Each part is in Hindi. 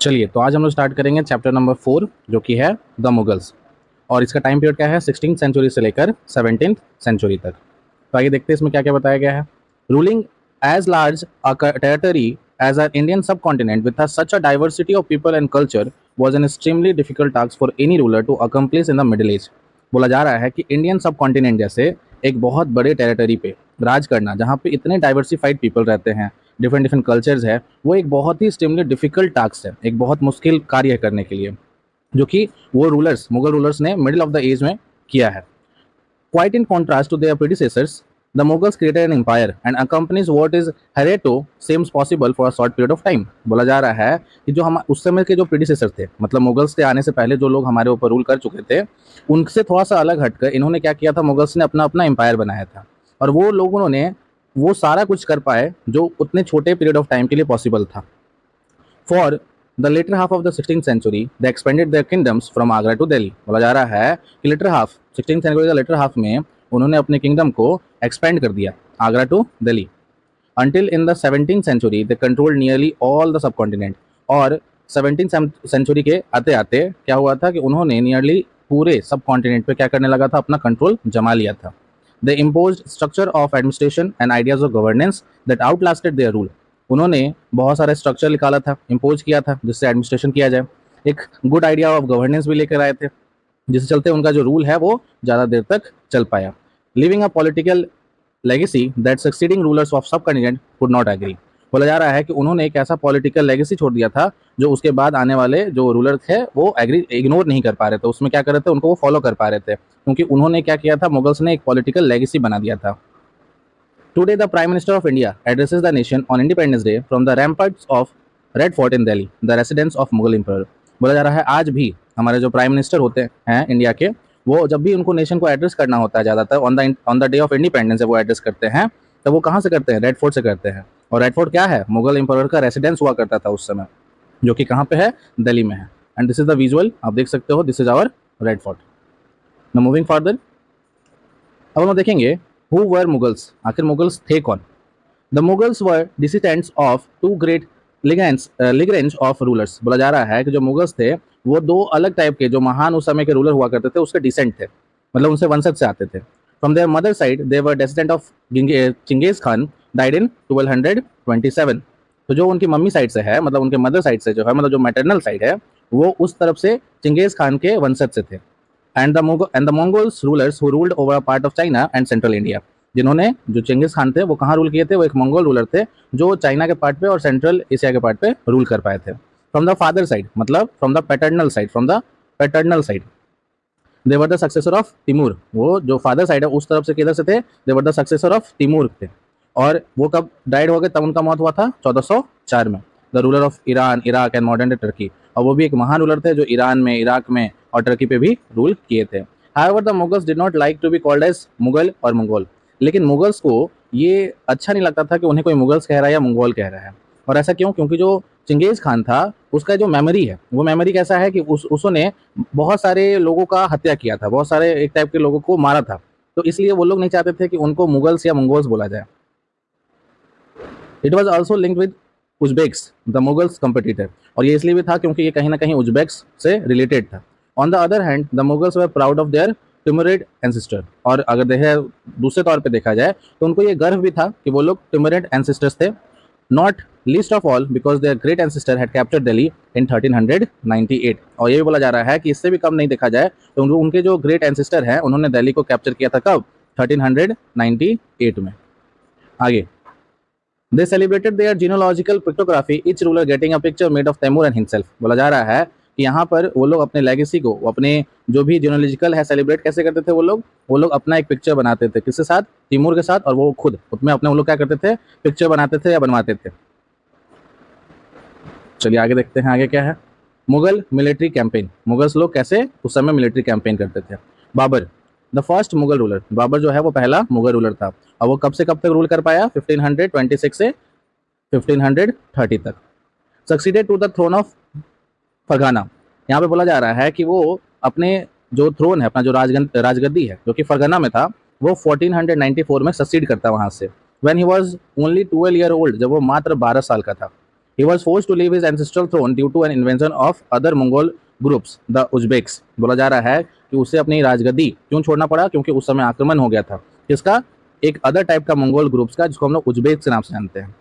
चलिए, तो आज हम लोग स्टार्ट करेंगे चैप्टर नंबर 4 जो कि है द मुगल्स। और इसका टाइम पीरियड क्या है, 16th सेंचुरी से लेकर 17th सेंचुरी तक। तो आइए देखते हैं इसमें क्या क्या बताया गया है। Ruling as large a territory as a Indian subcontinent with such a diversity of people and culture was an extremely difficult task for any ruler to accomplish in the middle age. बोला जा रहा है कि इंडियन सब कॉन्टिनेंट जैसे एक बहुत बड़े टेरिटरी पे राज करना, जहाँ पे इतने डाइवर्सिफाइड पीपल रहते हैं, डिफरेंट डिफरेंट कल्चर्स है, वो एक बहुत ही एक्सट्रीमली डिफिकल्ट टास्क है, एक बहुत मुश्किल कार्य है करने के लिए, जो कि वो रूलर्स, मुगल रूलर्स ने मिडिल ऑफ द एज में किया है। Quite in contrast to their predecessors, the Mughals created an empire and accomplished what is hitherto seems possible for a short period of time। बोला जा रहा है कि जो हम उस समय के जो प्रीडिसेसर थे, मतलब मुगल्स के आने से पहले जो लोग हमारे ऊपर रूल कर चुके थे, उनसे थोड़ा सा अलग हटकर इन्होंने क्या किया था, मुगल्स ने अपना अपना एम्पायर बनाया था। और वो लोगों ने वो सारा कुछ कर पाए जो उतने छोटे पीरियड ऑफ टाइम के लिए पॉसिबल था। For the latter half of the 16th century they expanded their kingdoms from Agra to Delhi. बोला जा रहा है कि लेटर हाफ, 16th सेंचुरी का लेटर हाफ में उन्होंने अपने किंगडम को एक्सपेंड कर दिया Agra to Delhi. Until in the 17th century they controlled nearly all the subcontinent. और 17th सेंचुरी के आते आते क्या हुआ था कि उन्होंने नियरली पूरे सब कॉन्टिनेंट पे क्या करने लगा था, अपना कंट्रोल जमा लिया था। They impose structure of administration and ideas of governance that outlasted their rule. उन्होंने बहुत सारे स्ट्रक्चर निकाला था, इम्पोज किया था, जिससे एडमिनिस्ट्रेशन किया जाए। एक गुड आइडिया ऑफ गवर्नेंस भी लेकर आए थे, जिससे चलते उनका जो रूल है वो ज़्यादा देर तक चल पाया। Living a political legacy that succeeding rulers of सब कॉन्टिनेंट कुड नॉट एग्री। बोला जा रहा है कि उन्होंने एक ऐसा पॉलिटिकल लेगेसी छोड़ दिया था जो उसके बाद आने वाले जो रूलर थे वो एग्री इग्नोर नहीं कर पा रहे थे, उसमें क्या कर रहे थे, उनको वो फॉलो कर पा रहे थे, क्योंकि उन्होंने क्या किया था, मुगल्स ने एक पॉलिटिकल लेगेसी बना दिया था। Today, the Prime Minister of India addresses the nation on Independence Day from the ramparts of Red Fort in Delhi, the residence of Mughal Emperor। बोला जा रहा है आज भी हमारे जो प्राइम मिनिस्टर होते हैं इंडिया के, वो जब भी उनको नेशन को एड्रेस करना होता है, ज़्यादातर on the day of independence जब वो एड्रेस करते हैं, तो वो कहाँ से करते हैं, रेड फोर्ट से करते हैं। और रेड फोर्ट क्या है, मुगल एम्पायर का रेसिडेंस हुआ करता था उस समय, जो कि कहाँ पे है, दिल्ली में है। And this is the visual, आप देख सकते हो, this is our Red Fort. Now moving further, अब हम देखेंगे हु वर मुगल्स, आखिर मुगल्स थे कौन। The Mughals were descendants of two great lineages of rulers. बोला जा रहा है कि जो मुगल्स थे वो दो अलग टाइप के जो महान उस समय के रूलर हुआ करते थे उसके डिसेंट थे, मतलब उनसे वंशज से आते थे। From their mother side they were descendant of Genghis Khan, died in 1227। तो जो उनकी मम्मी साइड से है, मतलब उनके मदर साइड से जो है, मतलब जो मैटरनल साइड है, वो उस तरफ से चिंगेज खान के वंशज से थे। And the Mongols rulers who ruled over a part of China and central India. जिन्होंने, जो चिंगिस खान थे वो कहाँ रूल किए थे, वो एक मंगोल रूलर थे जो चाइना के पार्ट पे और सेंट्रल एशिया के पार्ट पे रूल कर पाए थे। फ्रॉम द फादर साइड, मतलब from the paternal side they were the successor of Timur. वो जो फादर साइड है उस तरफ से किधर से थे, they were the successor of Timur थे। और वो कब डाइड हो गए, तब उनका मौत हुआ था 1404 में। The ruler of Iran, Iraq and modern day Turkey. और वो भी एक महान रूलर थे जो ईरान में, इराक में और टर्की पे भी रूल किए थे। However the Mughals did not like to be called as Mughal और मंगोल। लेकिन मुगल्स को ये अच्छा नहीं लगता था कि उन्हें कोई मुगल्स कह रहा है या मंगोल कह रहा है। और ऐसा क्यों, क्योंकि जो चिंगेज खान था उसका जो मेमोरी है, वो मेमोरी कैसा है कि उसने बहुत सारे लोगों का हत्या किया था, बहुत सारे एक टाइप के लोगों को मारा था। तो इसलिए वो लोग नहीं चाहते थे कि उनको मुगल्स या मंगोल्स बोला जाए। It was also linked with Uzbeks, the Mughals competitor. और ये इसलिए भी था क्योंकि ये कहीं ना कहीं उज्बेक्स से रिलेटेड था। On the other hand the Mughals were proud of their Timurid ancestor. और अगर देखे दूसरे तौर पे देखा जाए तो उनको ये गर्व भी था कि वो लोग टिमरिड एंसिस्टर्स थे। Not least of all because their great ancestor had captured Delhi in 1398। और ये भी बोला जा रहा है कि इससे भी कम नहीं देखा जाए तो उनके जो ग्रेट एंसिस्टर हैं उन्होंने दिल्ली को कैप्चर किया था कब, 1398 में। आगे, they celebrated their genealogical pictography, each ruler getting a picture made of Timur and himself. बोला जा रहा है कि यहाँ पर वो लोग अपने लेगेसी को, अपने जो भी जीनोलॉजिकल है, सेलिब्रेट कैसे करते थे, वो लोग अपना एक पिक्चर बनाते थे, किसके साथ, तैमूर के साथ, और वो खुद उसमें अपने वो लोग क्या करते थे, पिक्चर बनाते थे या बनवाते थे। चलिए आगे देखते हैं, आगे क्या है। मुगल मिलिट्री कैंपेन, मुगल्स लोग कैसे उस समय मिलिट्री कैंपेन करते थे। Babur, the first Mughal ruler, Babur जो है वो पहला मुगल रूलर था। और वो कब से कब तक रूल कर पाया, 1526 से 1530 तक। Succeeded to the throne of Fergana. यहाँ पे बोला जा रहा है कि वो अपने जो थ्रोन है, अपना जो राजगद्दी है जो कि फरगाना में था, वो 1494 में सक्सीड करता वहाँ से। When he was only 12 year old, जब वो मात्र 12 साल का था। He was forced to leave his ancestral throne due to an invasion of other Mongol groups, the Uzbeks. बोला जा रहा है कि उसे अपनी राजगद्दी क्यों छोड़ना पड़ा, क्योंकि उस समय आक्रमण हो गया था किसका, एक अदर टाइप का मंगोल ग्रुप्स का, जिसको हम लोग उज्बेक के नाम से जानते हैं।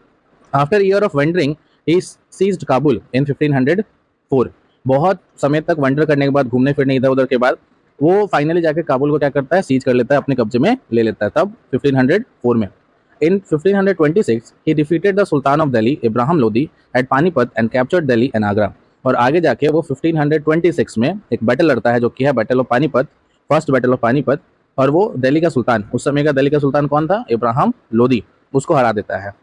After year of wandering he seized Kabul in 1504। बहुत समय तक वंडर करने के बाद, घूमने फिरने इधर उधर के बाद, वो फाइनली जाकर काबुल को क्या करता है, सीज कर लेता है, अपने कब्जे में ले लेता है, तब 1504 में। In 1526, he defeated the Sultan of Delhi, Ibrahim Lodi, at Panipat and captured Delhi and Agra। और आगे जाके वो 1526 में एक बैटल लड़ता है, जो कि है battle of Panipat, first battle of Panipat, और वो दिल्ली का सुल्तान, उस समय का दिल्ली का सुल्तान कौन था, इब्राहिम लोदी, उसको हरा देता है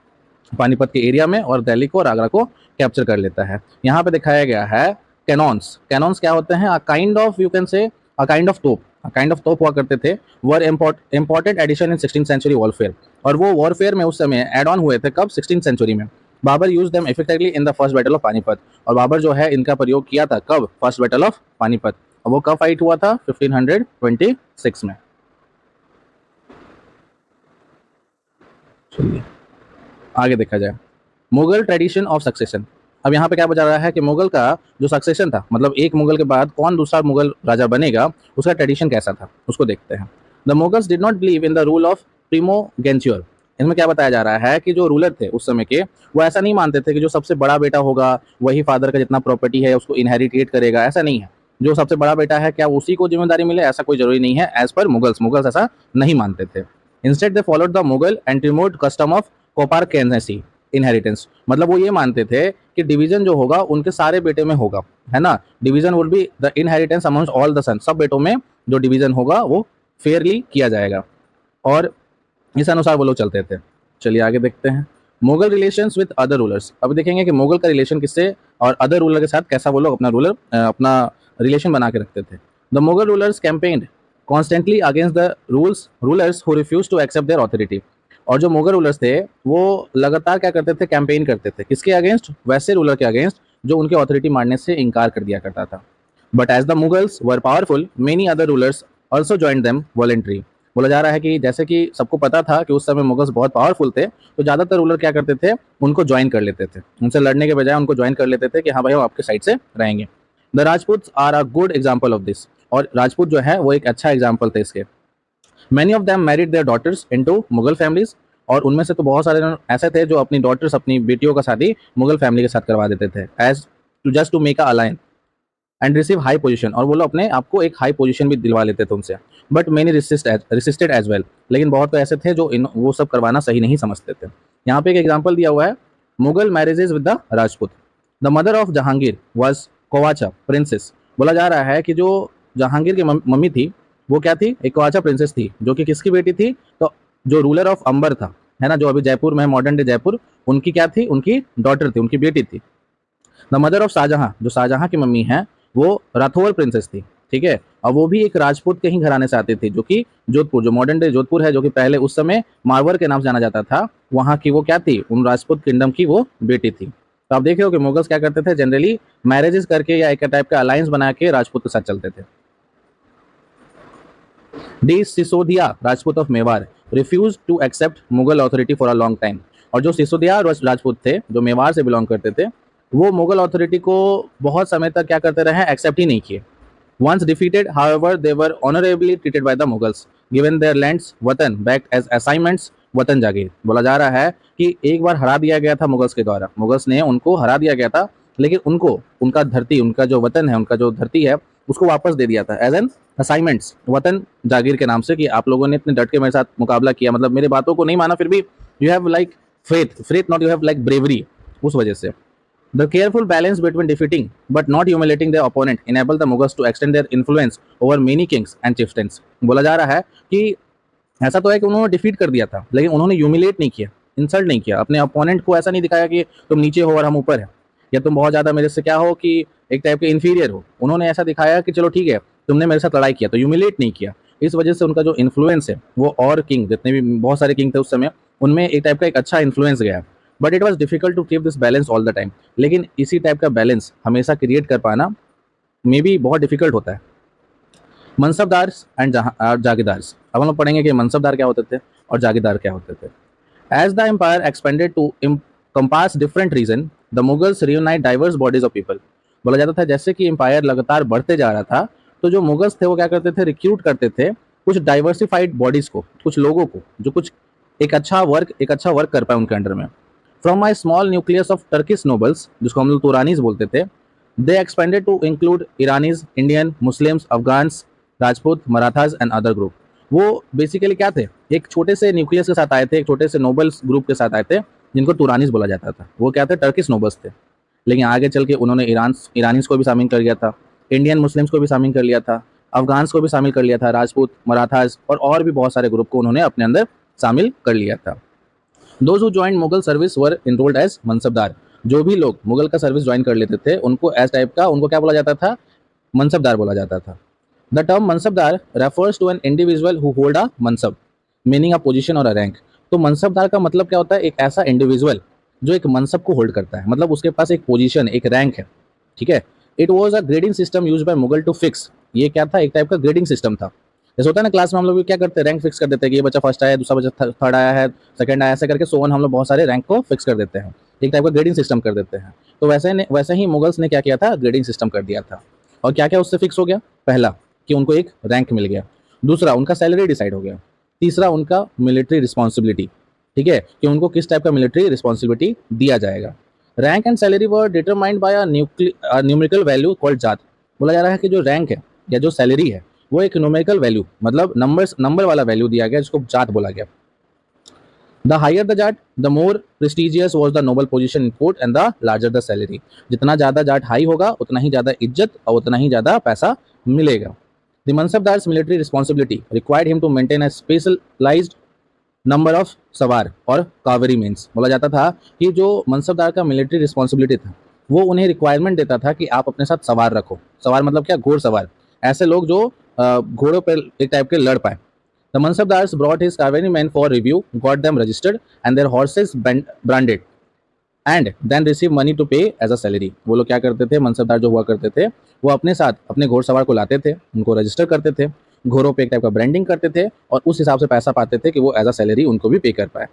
पानीपत के एरिया में, और दिल्ली को और आगरा को कैप्चर कर लेता है। यहाँ पे दिखाया गया है कैनॉन्स। कैनॉन्स क्या होते हैं, a kind of, you can say a kind of तोप, काइंड ऑफ तोप हुआ करते थे, वर imported addition in 16th century warfare. और वो वॉरफेयर में उस समय एड ऑन हुए थे, कब, 16th सेंचुरी में। Babur use them effectively in the first battle of Panipat. और बाबर जो है इनका प्रयोग किया था कब, फर्स्ट बैटल ऑफ पानीपत। और वो कब फाइट हुआ था, 1526 में। चलिए आगे देखा जाए, मुगल ट्रेडिशन ऑफ सक्सेशन। अब यहाँ पे क्या बता रहा है कि मुगल का जो सक्सेशन था, मतलब एक मुगल के बाद कौन दूसरा मुगल राजा बनेगा, उसका ट्रेडिशन कैसा था, उसको देखते हैं। The Mughals did not believe in the rule of primogeniture. इसमें क्या बताया जा रहा है कि जो रूलर थे उस समय के, वो ऐसा नहीं मानते थे कि जो सबसे बड़ा बेटा होगा वही फादर का जितना प्रॉपर्टी है उसको इनहेरिटेट करेगा, ऐसा नहीं है। जो सबसे बड़ा बेटा है क्या उसी को जिम्मेदारी मिले, ऐसा कोई जरूरी नहीं है। एज पर मुगल्स ऐसा नहीं मानते थे। Instead they followed the Mughal and remote custom of coparcenary inheritance. मतलब वो ये मानते थे कि डिवीजन जो होगा उनके सारे बेटे में होगा, है ना। Division would be the inheritance amongst all the son. सब बेटों में जो डिवीजन होगा वो फेयरली किया जाएगा, और इस अनुसार वो लोग चलते थे। चलिए आगे देखते हैं, Mughal relations with other rulers. अब देखेंगे कि मुगल का रिलेशन किससे और अदर रूलर के साथ कैसा वो लोग अपना रिलेशन बना के रखते थे। The Mughal rulers campaigned constantly against the rulers who refuse to accept their authority. और जो मुगल रूलर्स थे वो लगातार क्या करते थे, कैंपेन करते थे, किसके अगेंस्ट, वैसे रूलर के अगेंस्ट जो उनके ऑथोरिटी मानने से इनकार कर दिया करता था। But as the Mughals were powerful, many other rulers also join them voluntary. बोला जा रहा है कि जैसे कि सबको पता था कि उस समय मुगल्स बहुत पावरफुल थे, तो ज़्यादातर रूलर क्या करते थे, उनको ज्वाइन कर लेते थे, उनसे लड़ने के बजाय उनको ज्वाइन कर लेते थे कि हाँ भाई हम आपके साइड से रहेंगे। The Rajput are a good example of this. और राजपूत जो है वो एक अच्छा एग्जाम्पल थे इसके। Many of them married their daughters into Mughal families. और उनमें से तो बहुत सारे ऐसे थे जो अपनी डॉटर्स, अपनी बेटियों का शादी मुगल फैमिली के साथ करवा देते थे, as to just to make a alliance and receive high position. और वो लोग अपने आपको एक हाई पोजीशन भी दिलवा लेते थे उनसे। But many resisted as well. लेकिन बहुत तो ऐसे थे जो वो सब करवाना सही नहीं समझते थे। यहाँ पे एक एग्जाम्पल दिया हुआ है, Mughal marriages with the Rajput. The mother of Jahangir was Kachwaha princess. बोला जा रहा है कि जो जहांगीर की मम्मी थी वो क्या थी, एक कोवाचा प्रिंसेस थी, जो कि किसकी बेटी थी, तो जो रूलर ऑफ अंबर था, है ना, जो अभी जयपुर में, मॉडर्न डे जयपुर, उनकी क्या थी, उनकी डॉटर थी, उनकी बेटी थी। द मदर ऑफ शाहजहां, जो शाहजहां की मम्मी है वो राठौर प्रिंसेस थी, ठीक है। और वो भी एक राजपूत के ही घराने से आती थी, जो कि जोधपुर, जो मॉडर्न डे जोधपुर है, जो कि पहले उस समय मारवर के नाम से जाना जाता था, वहाँ की वो क्या थी, उन राजपूत किंगडम की वो बेटी थी। तो आप देख रहे हो कि मुगल्स क्या करते थे, जनरली मैरिजेस करके या एक टाइप का अलायंस बना के राजपूत के साथ चलते थे। The Sisodia Rajput of Mewar refuse to accept Mughal authority for a long time. और जो सिसोदिया राजपूत थे, जो मेवाड़ से बिलोंग करते थे, वो मुगल अथॉरिटी को बहुत समय तक क्या करते रहे, एक्सेप्ट ही नहीं किए। Once defeated however they were honourably treated by the Mughals, given their lands watan back as assignments watan jagir. बोला जा रहा है कि एक बार हरा दिया गया था मुगल्स के द्वारा, मुगल्स ने उनको हरा दिया गया था, लेकिन उनको उनका धरती, उनका जो वतन है, उनका जो धरती है, उसको वापस दे दिया था एज एन असाइनमेंट्स वतन जागीर के नाम से, कि आप लोगों ने इतने डट के मेरे साथ मुकाबला किया, मतलब मेरे बातों को नहीं माना, फिर भी you have like faith not you have like bravery, उस वजह से। The careful balance between defeating but not humiliating their opponent enabled the Mughals to extend their influence over many kings and chieftains। बोला जा रहा है कि ऐसा तो है कि उन्होंने डिफीट कर दिया था, लेकिन उन्होंने ह्यूमिलेट नहीं किया, इंसल्ट नहीं किया अपने अपोनेंट को। ऐसा नहीं दिखाया कि तुम नीचे हो और हम ऊपर है, या तुम बहुत ज़्यादा मेरे से क्या हो, कि एक टाइप के इन्फीरियर हो। उन्होंने ऐसा दिखाया कि चलो ठीक है, तुमने मेरे साथ लड़ाई किया, तो ह्यूमिलेट नहीं किया। इस वजह से उनका जो इन्फ्लुएंस है वो, और किंग जितने भी बहुत सारे किंग थे उस समय, उनमें एक टाइप का एक अच्छा इन्फ्लुएंस गया। But it was difficult to keep this balance all the time. लेकिन इसी टाइप का बैलेंस हमेशा क्रिएट कर पाना मे बी बहुत डिफिकल्ट होता है। मनसबदार्स एंड जागीरदार्स। अब हम लोग पढ़ेंगे कि मनसबदार क्या होते थे और जागीरदार क्या होते थे। As the empire expanded to compass different region, the Mughals reunite diverse bodies of people. बोला जाता था जैसे कि एम्पायर लगातार बढ़ते जा रहा था, तो जो मुगल्स थे वो क्या करते थे, रिक्रूट करते थे कुछ डाइवर्सिफाइड बॉडीज को, कुछ लोगों को जो कुछ एक अच्छा वर्क कर पाए उनके अंडर में। From my small nucleus of Turkish nobles, जिसको हम लोग तुरानीज बोलते थे, they expanded to include Iranis, Indian, Muslims, Afghans, Rajput, Marathas and other group. वो बेसिकली क्या थे, एक छोटे से न्यूक्लियस के साथ आए थे, एक छोटे से नोबल्स ग्रुप के साथ आए थे, जिनको तुरानीज बोला जाता था। वो क्या थे, टर्किश नोबल्स थे। लेकिन आगे चल के उन्होंने ईरानीज को भी शामिल कर लिया था, इंडियन मुस्लिम्स को भी शामिल कर लिया था, अफगान्स को भी शामिल कर लिया था, राजपूत, मराठाज और भी बहुत सारे ग्रुप को उन्होंने अपने अंदर शामिल कर लिया था। Those who join Mughal service were enrolled as mansabdar. जो भी लोग मुगल का सर्विस ज्वाइन कर लेते थे उनको एज टाइप का, उनको क्या बोला जाता था, मनसबदार बोला जाता था। The term mansabdar refers to an individual who hold a mansab, meaning a position और अ रैंक। तो मनसबदार का मतलब क्या होता है, एक ऐसा इंडिविजुअल जो एक मनसब को होल्ड करता है, मतलब उसके पास एक पोजीशन, एक रैंक है। ठीक है। It was a grading system used by Mughal to fix. ये क्या था, एक टाइप का ग्रेडिंग सिस्टम था। जैसे होता है ना क्लास में हम लोग क्या करते हैं, रैंक फिक्स कर देते हैं कि ये बच्चा फर्स्ट आया, दूसरा बच्चा थर्ड आया है, सेकंड आया, ऐसे करके सोवन हम लोग बहुत सारे रैंक को फिक्स कर देते हैं, एक टाइप का ग्रेडिंग सिस्टम कर देते हैं। तो वैसे ही मुगल्स ने क्या किया था, ग्रेडिंग सिस्टम कर दिया था। और क्या क्या उससे फिक्स हो गया, पहला कि उनको एक रैंक मिल गया, दूसरा उनका सैलरी डिसाइड हो गया, तीसरा उनका मिलिट्री रिस्पॉन्सिबिलिटी, ठीक है, कि उनको किस टाइप का मिलिट्री रिस्पॉन्सिबिलिटी दिया जाएगा। Rank and salary were determined by a numerical value called जात। बोला जा रहा है कि जो रैंक है या जो सैलरी है वो एक न्यूमेरिकल वैल्यू, मतलब नंबर वाला वैल्यू दिया गया, जिसको जात बोला गया। The higher the zat the more prestigious was the noble's position in court and the larger the salary. जितना ज्यादा जाट हाई होगा उतना ही ज्यादा इज्जत और उतना ही ज्यादा पैसा मिलेगा। The mansabdars military responsibility required him to maintain a specialised number of sawar और कावेरी मीन्स। बोला जाता था कि जो मनसबदार का मिलिट्री रिस्पॉन्सिबिलिटी था वो उन्हें रिक्वायरमेंट देता था कि आप अपने साथ सवार रखो। सवार मतलब क्या, घोड़सवार, ऐसे लोग जो घोड़ों पर एक टाइप के लड़ पाए। The mansabdars brought his cavalry man for review, got them registered and their horses branded and then receive money to pay as a salary. वो लोग क्या करते थे, मनसबदार जो हुआ करते थे, वो अपने साथ अपने घोड़सवार को लाते थे, उनको रजिस्टर करते थे, घोड़ों पे एक टाइप का ब्रांडिंग करते थे और उस हिसाब से पैसा पाते थे कि वो एज अ सैलरी उनको भी पे कर पाए।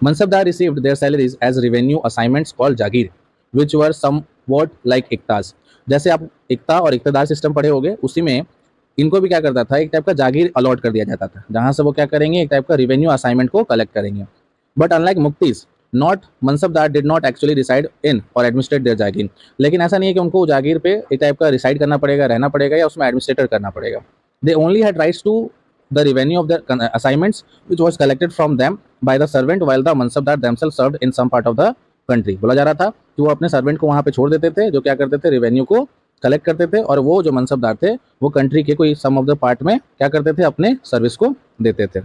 Mansabdar received their salaries as revenue assignments called jagir, which were somewhat like iqtas. जैसे आप इक्ता और इक्तदार सिस्टम पढ़े होंगे, उसी में इनको भी क्या करता था, एक टाइप का जागीर अलॉट कर दिया जाता था, जहां से वो क्या करेंगे, एक टाइप का रेवेन्यू असाइनमेंट को कलेक्ट करेंगे। But unlike muqtis, not mansabdar did not actually reside in or administrate there जागीर। लेकिन ऐसा नहीं है कि उनको जागीर पे एक टाइप का रिसाइड करना पड़ेगा, रहना पड़ेगा या उसमें एडमिनिस्ट्रेटर करना पड़ेगा। They only had rights to the revenue of their assignments which was collected from them by the servant while the mansabdar themselves served in some part of the country। बोला जा रहा था कि वो अपने सर्वेंट को वहां पे छोड़ देते थे, जो क्या करते थे, रेवेन्यू को कलेक्ट करते थे, और वो जो मनसबदार थे वो कंट्री के कोई सम ऑफ द पार्ट में क्या करते थे, अपने सर्विस को देते थे।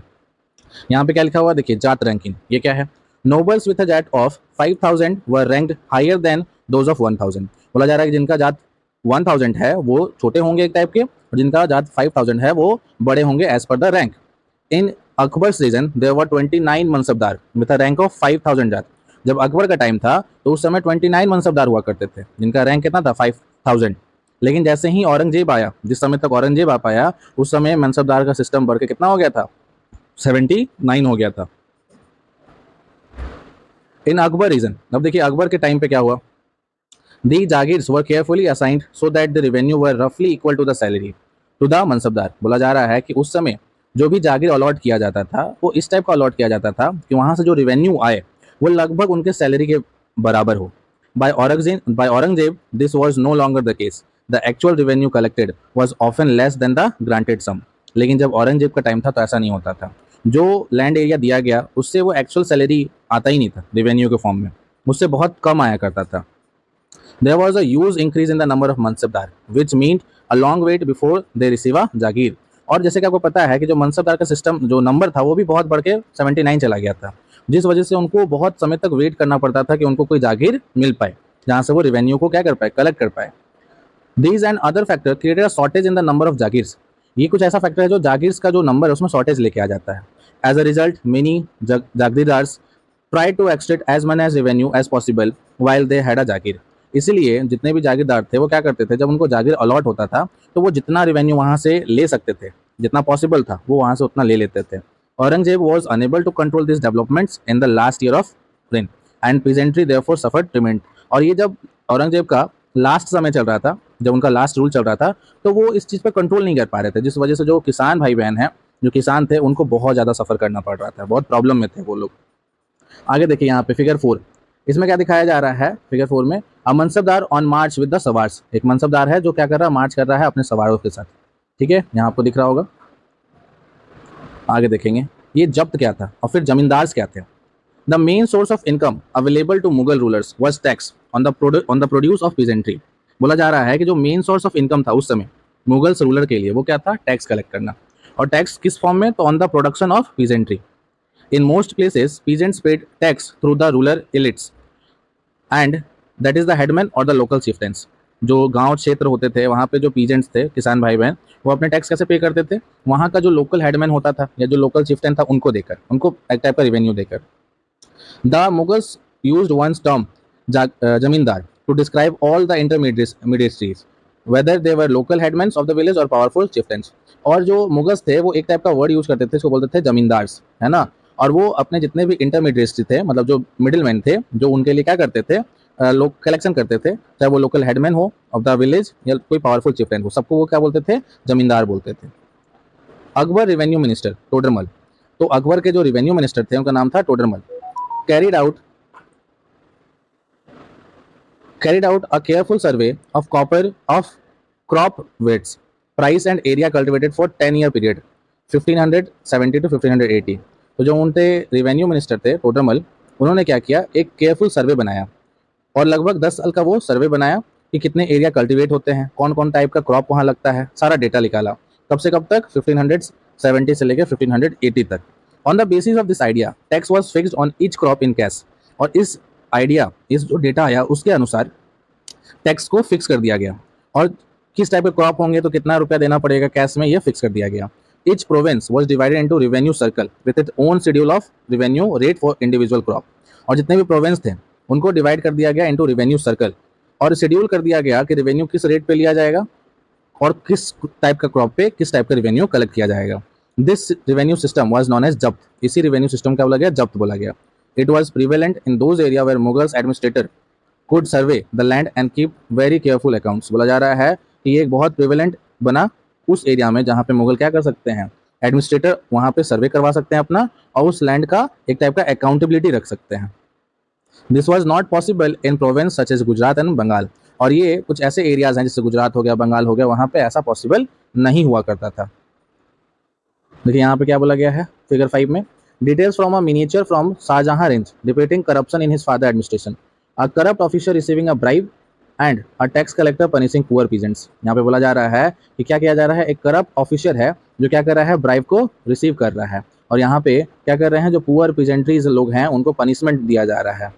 यहाँ पे क्या लिखा हुआ देखिए, जात रैंकिंग, ये क्या है, nobles with a zat of 5000 were ranked higher than those of 1000। बोला जा रहा है कि जिनका जात 1000 है वो छोटे होंगे एक टाइप के, और जिनका जात 5000 है वो बड़े होंगे as per the rank. In Akbar's reign there were 29 mansabdar with a rank of 5000 zat. जब अकबर का टाइम था तो उस समय 29 मनसबदार हुआ करते थे, जिनका रैंक कितना था, 5000। लेकिन जैसे ही औरंगजेब आया, जिस समय तक औरंगजेब आ पाया, उस समय मनसबदार का सिस्टम बढ़ के कितना हो गया था, 79 हो गया था। इन अकबर रीजन, अब देखिए अकबर के टाइम पे क्या हुआ, the jagirs were carefully assigned so that the revenue were रफली equal to the salary to the mansabdar. बोला जा रहा है कि उस समय जो भी जागीर अलॉट किया जाता था वो इस टाइप का अलॉट किया जाता था कि वहां से जो रेवेन्यू आए वो लगभग उनके सैलरी के बराबर हो। By Aurangzeb this was no longer the case, the actual revenue collected was often less than the granted sum. लेकिन जब औरंगजेब का टाइम था तो ऐसा नहीं होता था, जो लैंड एरिया दिया गया उससे वो एक्चुअल सैलरी आता ही नहीं था रेवेन्यू के फॉर्म में, उससे बहुत कम आया करता था। There was a huge increase in the number of mansabdar, which meant a long wait before they receive a जागीर। और जैसे कि आपको पता है कि जो मनसबदार का सिस्टम जो नंबर था वो भी बहुत बढ़ के 79 चला गया था, जिस वजह से उनको बहुत समय तक वेट करना पड़ता था कि उनको कोई जागीर मिल पाए, जहाँ से वो रेवेन्यू को क्या कर पाए, कलेक्ट कर पाए। These and other factors created a shortage in the number of jagirs. ये कुछ ऐसा फैक्टर है जो जागीर्स का जो नंबर है उसमें शॉर्टेज लेके आ जाता है। As a result many jagirdars try to extract as money as revenue as possible while they had a jagir. इसीलिए जितने भी जागीरदार थे वो क्या करते थे, जब उनको जागीर अलॉट होता था तो वो जितना रेवेन्यू वहां से ले सकते थे, जितना पॉसिबल था वो वहां से उतना ले लेते थे। Aurangzeb was unable to control this developments in the last year of reign and presently therefore suffered treatment. और ये जब औरंगजेब का लास्ट समय चल रहा था, जब उनका लास्ट रूल चल रहा था, तो वो इस चीज़ पे कंट्रोल नहीं कर पा रहे थे, जिस वजह से जो किसान भाई बहन हैं, जो किसान थे, उनको बहुत ज़्यादा सफ़र करना पड़ रहा था, बहुत प्रॉब्लम में थे वो लोग। आगे देखिए यहाँ पे फिगर 4, इसमें क्या दिखाया जा रहा है फिगर 4 में, अ mansabdar on March with the सवार्स, एक मनसबदार है जो क्या कर रहा है, मार्च कर रहा है अपने सवारों के साथ। ठीक है, यहाँ आपको दिख रहा होगा। आगे देखेंगे ये जब्त क्या था और फिर जमींदार क्या थे। The main source of income available to Mughal rulers was tax on the produce of peasantry. बोला जा रहा है कि जो मेन सोर्स ऑफ इनकम था उस समय मुगल्स रूलर के लिए, वो क्या था, टैक्स कलेक्ट करना। और टैक्स किस फॉर्म में, तो on the production of peasantry. In most places peasants paid tax through the rural elites and that is the headman or the local chieftains. जो गांव क्षेत्र होते थे वहाँ पे जो पीजेंट्स थे, किसान भाई बहन, वो अपने टैक्स कैसे पे करते थे, वहाँ का जो लोकल हेडमैन होता था या जो लोकल चिफ्टेन था उनको देकर, उनको एक टाइप का रेवेन्यू देकर। The Mughals used one term, zamindar, to describe all the intermediaries, whether they were local headmen of the village or powerful chieftains. और जो मुगल्स थे वो एक टाइप का वर्ड यूज करते थे, इसको बोलते थे जमींदार्स, है ना। और वो अपने जितने भी इंटरमीडिएट्स थे, मतलब जो मिडिल मैन थे, जो उनके लिए क्या करते थे, लोग कलेक्शन करते थे, चाहे वो लोकल हेडमैन हो ऑफ द विलेज या कोई पावरफुल चिफ्टेन हो, सबको वो क्या बोलते थे, जमींदार बोलते थे। अकबर रेवेन्यू मिनिस्टर टोडरमल, तो अकबर के जो रेवेन्यू मिनिस्टर थे उनका नाम था Todarmal. carried out carried out a careful survey of copper of crop weights, price and area cultivated for 10-year period 1570 to 1580। तो जो उनके रेवेन्यू मिनिस्टर थे टोडरमल, उन्होंने क्या किया, एक केयरफुल सर्वे बनाया और लगभग 10 साल का वो सर्वे बनाया कि कितने एरिया कल्टीवेट होते हैं, कौन कौन टाइप का क्रॉप वहाँ लगता है, सारा डेटा निकाला। कब से कब तक, 1570 से लेकर 1580 तक। On the basis of this idea tax was fixed on each crop in cash. और इस आइडिया, इस जो डेटा आया उसके अनुसार टैक्स को फिक्स कर दिया गया, और किस टाइप के क्रॉप होंगे तो कितना रुपया देना पड़ेगा कैश में, ये फिक्स कर दिया गया। Each province was divided into revenue circle with its own schedule of revenue rate for individual crop. और जितने भी प्रोविंस थे उनको डिवाइड कर दिया गया इनटू रेवेन्यू सर्कल, और शेड्यूल कर दिया गया कि रेवेन्यू किस रेट पे लिया जाएगा और किस टाइप का क्रॉप पे किस टाइप का रेवेन्यू कलेक्ट किया जाएगा। This revenue system was known as zabt. इसी रेवेन्यू सिस्टम क्या बोला गया, जब्त बोला गया। It was prevalent in those area where Mughals administrator could survey the land and keep very careful accounts. बोला जा रहा है कि ये एक बहुत प्रिवेलेंट बना उस एरिया में जहाँ पे मुगल क्या कर सकते हैं, एडमिनिस्ट्रेटर वहाँ पे सर्वे करवा सकते हैं अपना, और उस लैंड का एक टाइप का अकाउंटेबिलिटी रख सकते हैं। This was not possible in province such as Gujarat and Bengal. और ये कुछ ऐसे एरियाज हैं जैसे गुजरात हो गया, बंगाल हो गया, वहाँ पे ऐसा पॉसिबल नहीं हुआ करता था। देखिए यहाँ पे क्या बोला गया है फिगर 5 में, details from a miniature from Shahjahan रेंज depicting corruption in his father administration, a corrupt officer receiving a bribe and a tax collector punishing poor peasants. यहाँ पे बोला जा रहा है कि क्या किया जा रहा है, एक करप्ट ऑफिसर है जो क्या कर रहा है, ब्राइब को रिसीव कर रहा है, और यहाँ पे क्या कर रहे हैं, जो पुअर पीजेंट्रीज लोग हैं उनको पनिशमेंट दिया जा रहा है।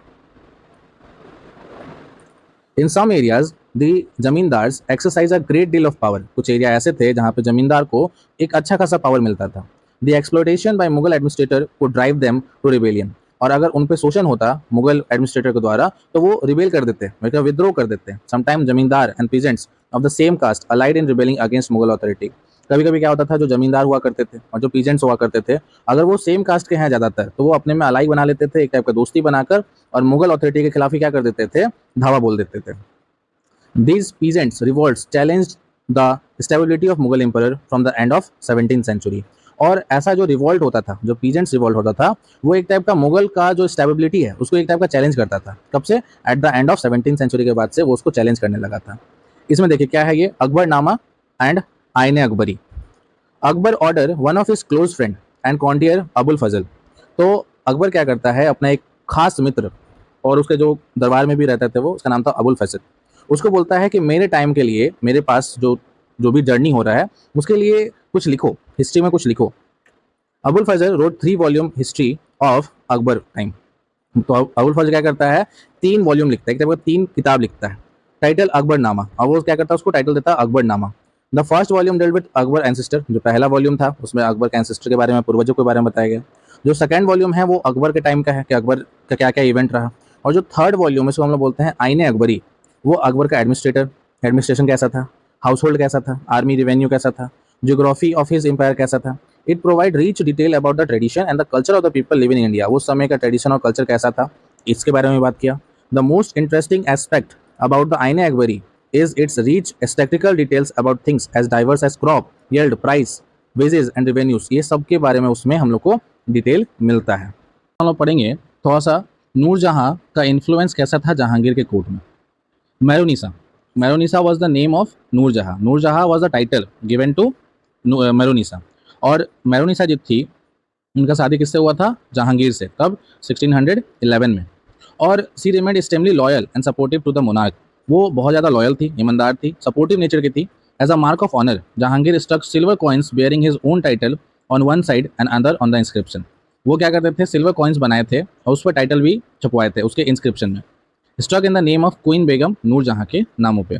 In some areas the zamindars exercise a great deal of power. कुछ एरिया ऐसे थे जहाँ पे जमींदार को एक अच्छा खासा पावर मिलता था। The exploitation by Mughal administrator could drive them to rebellion. और अगर उन पे शोषण होता मुगल एडमिनिस्ट्रेटर के द्वारा तो वो रिबेल कर देते, मतलब विद्रोह कर देते। Sometime zamindar and peasants of the same caste allied in rebelling against Mughal authority. कभी कभी क्या होता था, जो जमींदार हुआ करते थे और जो पीजेंट्स हुआ करते थे, अगर वो सेम कास्ट के हैं ज़्यादातर, तो वो अपने में अलाई बना लेते थे, एक टाइप का दोस्ती बनाकर, और मुगल अथॉरिटी के खिलाफ ही क्या कर देते थे, धावा बोल देते थे। These peasants' revolts challenged the stability of Mughal emperor from the end of 17th century। और ऐसा जो रिवॉल्ट होता था, जो पीजेंट्स रिवॉल्ट होता था, वो एक टाइप का मुगल का जो स्टेबिलिटी है उसको एक टाइप का चैलेंज करता था। कब से, at the end of 17th century के बाद से वो उसको चैलेंज करने लगा था। इसमें देखिए क्या है, ये Akbarnama and Ain Akbari. Akbar order one of his close friend and courtier Abul Fazl. तो अकबर क्या करता है, अपना एक खास मित्र और उसके जो दरबार में भी रहते थे वो, उसका नाम था अबुल फजल, उसको बोलता है कि मेरे टाइम के लिए मेरे पास जो जो भी जर्नी हो रहा है उसके लिए कुछ लिखो, हिस्ट्री में कुछ लिखो। Abul Fazl wrote 3 volume history of Akbar time. तो अबुल फजल क्या करता है, 3 वॉल्यूम लिखता है, एक टाइप का 3 किताब लिखता है, टाइटल अकबरनामा, और वो क्या करता है, उसको टाइटल देता है Akbarnama. The first volume dealt with Akbar ancestor, जो पहला वॉल्यूम था उसमें अकबर के एंसेस्टर के बारे में, पूर्वजों के बारे में बताया गया। जो सेकंड वॉल्यूम है वो अकबर के टाइम का है कि अकबर का क्या क्या इवेंट रहा। और जो थर्ड वॉल्यूम है उसको हम लोग बोलते हैं आईने अकबरी, वो अकबर का एडमिनिस्ट्रेशन कैसा था, हाउस होल्ड कैसा था, आर्मी रेवेन्यू कैसा था, जियोग्राफी ऑफ हिज एम्पायर कैसा था। It provide rich detail about the tradition and the culture of the people living in India. उस समय का ट्रेडिशन और कल्चर कैसा था, इसके बारे में बात किया। The most interesting aspect about the आईने एक्वेरी is its rich statistical details about things as diverse as crop, yield, price, wages and revenues। ये सब के बारे में उसमें हम लोग को डिटेल मिलता है। हम लोग पढ़ेंगे थोड़ा सा नूरजहां का इन्फ्लुएंस कैसा था जहांगीर के कोर्ट में। Mehrunnisa, Mehrunnisa was the name of Nurjahan, Nurjahan was the title given to Mehrunnisa. और मेरोनिसा जो थी उनका शादी किससे हुआ था? जहांगीर से। कब? 1611 में। और she remained extremely loyal and supportive to the monarch, वो बहुत ज़्यादा लॉयल थी, ईमानदार थी, सपोर्टिव नेचर की थी। As a mark of honour Jahangir struck silver coins bearing his own title on one side and other on the inscription. वो क्या करते थे? सिल्वर कॉइन्स बनाए थे और उस पर टाइटल भी छपवाए थे उसके इंस्क्रिप्शन में, stuck in the name of queen Begum Nurjahan के नामों पे।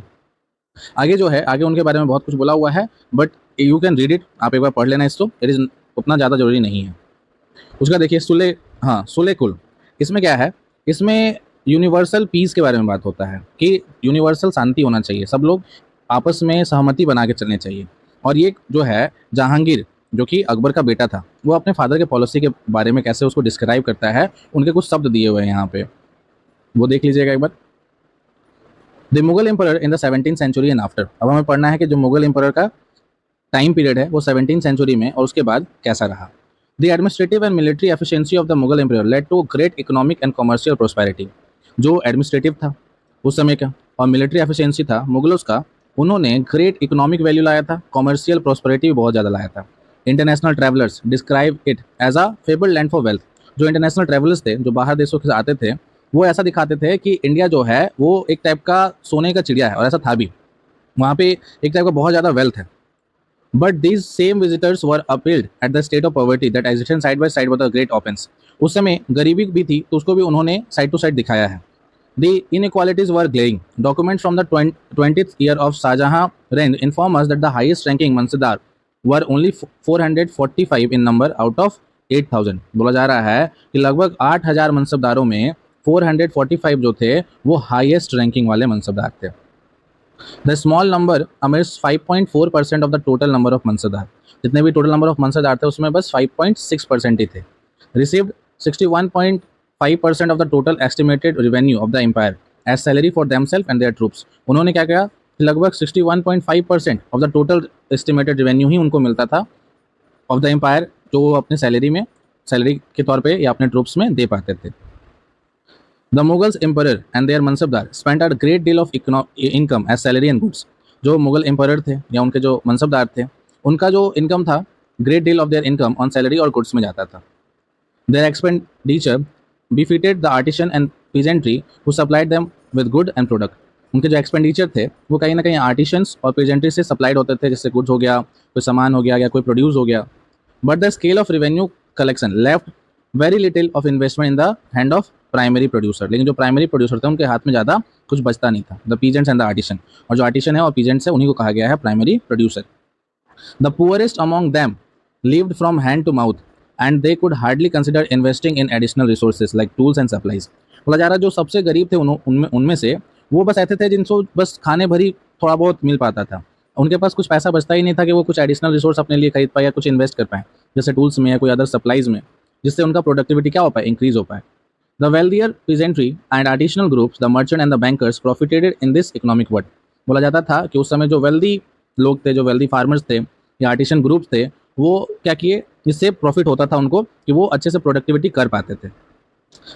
आगे जो है, आगे उनके बारे में बहुत कुछ बोला हुआ है, but you can read it, आप एक बार पढ़ लेना इसको, इट इज़ उतना ज़्यादा जरूरी नहीं है। उसका देखिए सुले, हाँ सुले कुल, इसमें क्या है? इसमें यूनिवर्सल पीस के बारे में बात होता है कि यूनिवर्सल शांति होना चाहिए, सब लोग आपस में सहमति बना के चलने चाहिए। और ये जो है जहांगीर जो कि अकबर का बेटा था, वो अपने फादर के पॉलिसी के बारे में कैसे उसको डिस्क्राइब करता है, उनके कुछ शब्द दिए हुए हैं यहाँ पे, वो देख लीजिएगा एक बार। The Mughal emperor in the 17th century and after. अब हमें पढ़ना है कि जो मुगल एम्परर का टाइम पीरियड है वो 17th सेंचुरी में और उसके बाद कैसा रहा। The administrative and military efficiency of the Mughal emperor led to great economic and commercial prosperity. जो एडमिनिस्ट्रेटिव था उस समय का और मिलिट्री एफिशिएंसी था मुगलों का, उन्होंने ग्रेट इकोनॉमिक वैल्यू लाया था, कमर्शियल प्रोस्पेरिटी भी बहुत ज़्यादा लाया था। International travellers describe it as a fabled land for wealth. जो इंटरनेशनल ट्रैवलर्स थे, जो बाहर देशों से आते थे, वो ऐसा दिखाते थे कि इंडिया जो है वो एक टाइप का सोने का चिड़िया है, और ऐसा था भी। वहाँ पे एक टाइप का बहुत ज़्यादा वेल्थ है। But these same visitors were appealed at the state of poverty that existed side by side with the great opens. उस समय गरीबी भी थी तो उसको भी उन्होंने साइड टू साइड दिखाया है। The inequalities were glaring. Documents from the 20th year of Shahjahan reign inform us that the highest ranking Mansadar were only 445 in number out of 8,000। बोला जा रहा है कि लगभग 8,000 मनसबदारों में 445 जो थे वो हाईएस्ट रैंकिंग वाले मनसबदार थे। The small number admits 5.4% of the total number of mansabdar. जितने भी टोटल नंबर ऑफ मनसबदार थे उसमें बस 5.6% ही थे। Received 61.5% of the total estimated revenue of the empire as salary for themselves and their troops. उन्होंने क्या किया? लगभग 61.5% of the total estimated revenue ही उनको मिलता था ऑफ द एम्पायर, जो वो अपने सैलरी के तौर पे या अपने ट्रूप्स में दे पाते थे। The Mughals emperor and their mansabdar spend a great deal of income as salary and goods. जो मुगल एम्परर थे या उनके जो मनसबदार थे, उनका जो इनकम था, great deal of their income on salary और गुड्स में जाता था। Their expenditure befitted the artisan and peasantry who supplied them with good and product। उनके जो एक्सपेंडिचर थे वो कहीं ना कहीं आर्टिशंस और पेजेंट्री से सप्लाइड होते थे, जैसे गुड्स हो गया, कोई सामान हो गया या कोई प्रोड्यूस हो गया। But the scale of revenue collection left very little of investment in the hand of primary producer. लेकिन जो प्राइमरी प्रोड्यूसर थे उनके हाथ में ज़्यादा कुछ बचता नहीं था। The peasants and the artisan, और जो आर्टिशन है और पीजेंट्स है उन्हीं को कहा गया है primary producer. The poorest among them lived from hand to mouth and they could hardly consider investing in additional resources like tools and supplies। बोला जा रहा है जो सबसे गरीब थे उनमें से वो बस ऐसे थे जिनको बस खाने भरी थोड़ा बहुत मिल पाता था, उनके पास कुछ पैसा बचता ही नहीं था कि वो कुछ एडिशनल रिसोर्स अपने लिए खरीद पाए या कुछ इन्वेस्ट कर पाए, जैसे टूल्स में या कोई अदर सप्लाईज में, जिससे उनका प्रोडक्टिविटी क्या हो पाए? इंक्रीज हो पाए। The wealthier peasantry and artisanal groups, the merchant and the bankers profited in this economic world. बोला जाता था कि उस समय जो वेल्दी लोग थे, जो वेल्दी फार्मर्स थे या आर्टिशन ग्रुप्स थे, वो क्या किए, इससे प्रॉफिट होता था उनको कि वो अच्छे से प्रोडक्टिविटी कर पाते थे।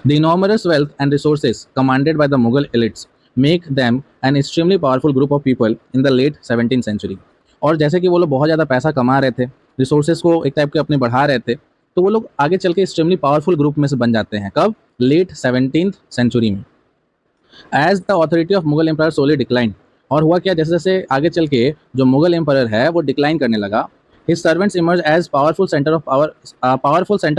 The enormous wealth and resources commanded by the Mughal elites make them an extremely powerful group of people in the late 17th century. और जैसे कि वो लोग बहुत ज़्यादा पैसा कमा रहे थे, रिसोर्सेज को एक टाइप के अपने बढ़ा रहे थे, तो वो लोग आगे चल के एक्सट्रीमली पावरफुल ग्रुप में से बन जाते हैं। कब? लेट 17th सेंचुरी में। As the authority of Mughal empire solely decline. और हुआ क्या, जैसे जैसे आगे चल के जो मुगल एम्पायर है वो डिक्लाइन करने लगा, his servants emerge as powerful centre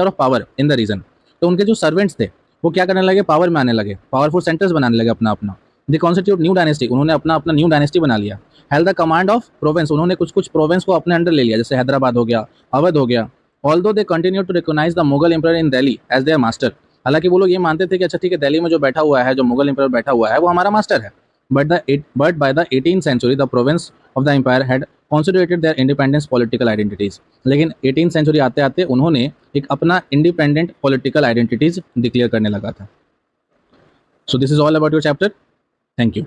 of power in the region. तो उनके जो सर्वेंट्स थे वो क्या करने लगे? पावर में आने लगे, पावरफुल सेंटर्स बनाने लगे अपना अपना। द कॉन्स्टिट्यूट न्यू डायनेस्टी, उन्होंने अपना अपना न्यू डायनेस्टी बना लिया। Held the command of province, उन्होंने कुछ कुछ प्रोविंस को अपने अंडर ले लिया, जैसे हैदराबाद हो गया, अवध हो गया। Although they continue to recognise the Mughal empire in Delhi as their master. हालांकि वो लोग ये मानते थे कि अच्छा ठीक है, दिल्ली में जो बैठा हुआ है, जो मुगल एम्पायर बैठा हुआ है, वो हमारा मास्टर है। But by the 18th century the province of the empire had consolidated their independence political identities. लेकिन 18th सेंचुरी आते आते उन्होंने एक अपना इंडिपेंडेंट पॉलिटिकल आइडेंटिटीज डिक्लेयर करने लगा था। So this is all about your chapter. Thank you.